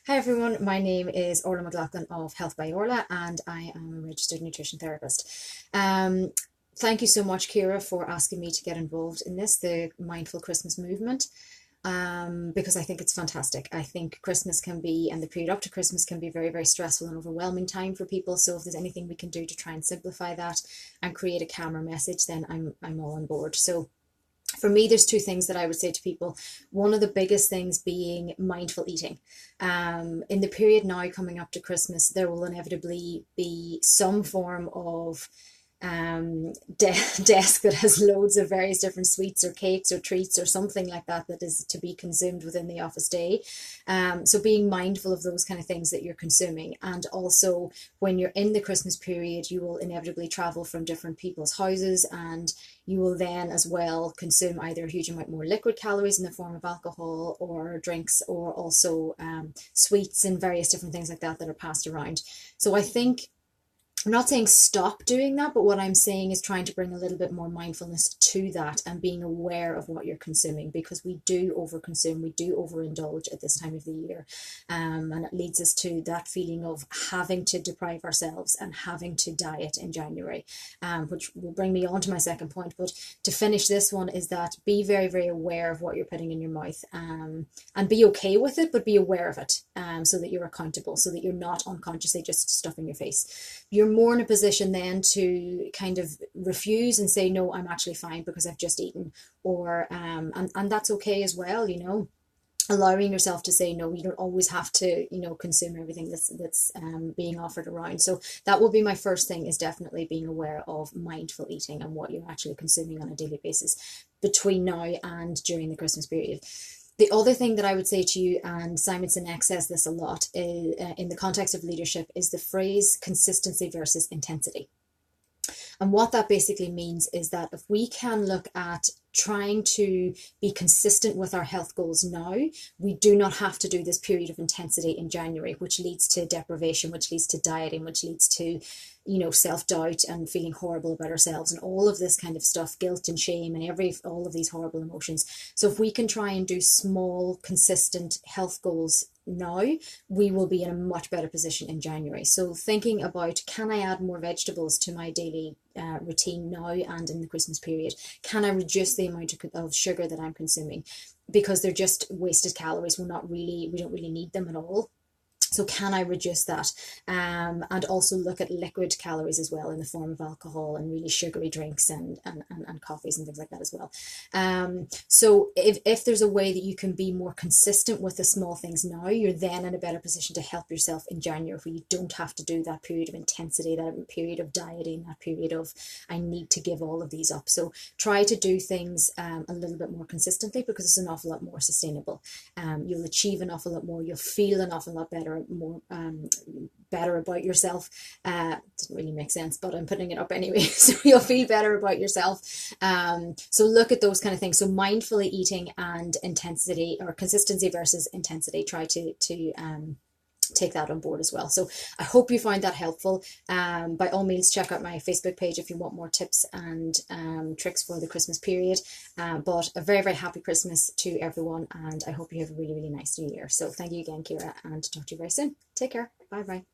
Hi everyone, my name is Orla McLaughlin of Health by Orla and I am a registered nutrition therapist. Thank you so much, Ciara, for asking me to get involved in this, the Mindful Christmas movement, because I think it's fantastic. I think Christmas can be, and the period up to Christmas can be very, very stressful and overwhelming time for people. So if there's anything we can do to try and simplify that and create a calmer message, then I'm all on board. So for me, there's two things that I would say to people. One of the biggest things being mindful eating. In the period now coming up to Christmas, there will inevitably be some form of desk that has loads of various different sweets or cakes or treats or something like that that is to be consumed within the office day. So being mindful of those kind of things that you're consuming. And also when you're in the Christmas period, you will inevitably travel from different people's houses, and you will then as well consume either a huge amount more liquid calories in the form of alcohol or drinks, or also sweets and various different things like that that are passed around. So I think I'm not saying stop doing that, but what I'm saying is trying to bring a little bit more mindfulness to that and being aware of what you're consuming, because we do overconsume, we do overindulge at this time of the year. And it leads us to that feeling of having to deprive ourselves and having to diet in January, which will bring me on to my second point. But to finish this one is that be very, very aware of what you're putting in your mouth, and be okay with it, but be aware of it, so that you're accountable, so that you're not unconsciously just stuffing your face. You're more in a position then to kind of refuse and say, no, I'm actually fine because I've just eaten, or and that's okay as well, allowing yourself to say no. You don't always have to, consume everything that's being offered around. So that will be my first thing, is definitely being aware of mindful eating and what you're actually consuming on a daily basis between now and during the Christmas period. The other thing that I would say to you, and Simon Sinek says this a lot in the context of leadership, is the phrase consistency versus intensity. And what that basically means is that if we can look at trying to be consistent with our health goals now, we do not have to do this period of intensity in January, which leads to deprivation, which leads to dieting, which leads to, self-doubt and feeling horrible about ourselves and all of this kind of stuff, guilt and shame and all of these horrible emotions. So if we can try and do small, consistent health goals now, we will be in a much better position in January. So thinking about, can I add more vegetables to my daily routine now and in the Christmas period? Can I reduce the amount of sugar that I'm consuming, because they're just wasted calories? We don't really need them at all. So can I reduce that? And also look at liquid calories as well, in the form of alcohol and really sugary drinks and coffees and things like that as well. So if there's a way that you can be more consistent with the small things now, you're then in a better position to help yourself in January, where you don't have to do that period of intensity, that period of dieting, that period of I need to give all of these up. So try to do things a little bit more consistently, because it's an awful lot more sustainable. You'll achieve an awful lot more. You'll feel an awful lot better about yourself. Doesn't really make sense, but I'm putting it up anyway. So you'll feel better about yourself. So look at those kind of things. So mindfully eating and intensity, or consistency versus intensity, try to take that on board as well. So I hope you find that helpful. By all means, check out my Facebook page if you want more tips and tricks for the Christmas period. But a very, very happy Christmas to everyone, and I hope you have a really, really nice new year. So thank you again, Ciara, and talk to you very soon. Take care. Bye bye.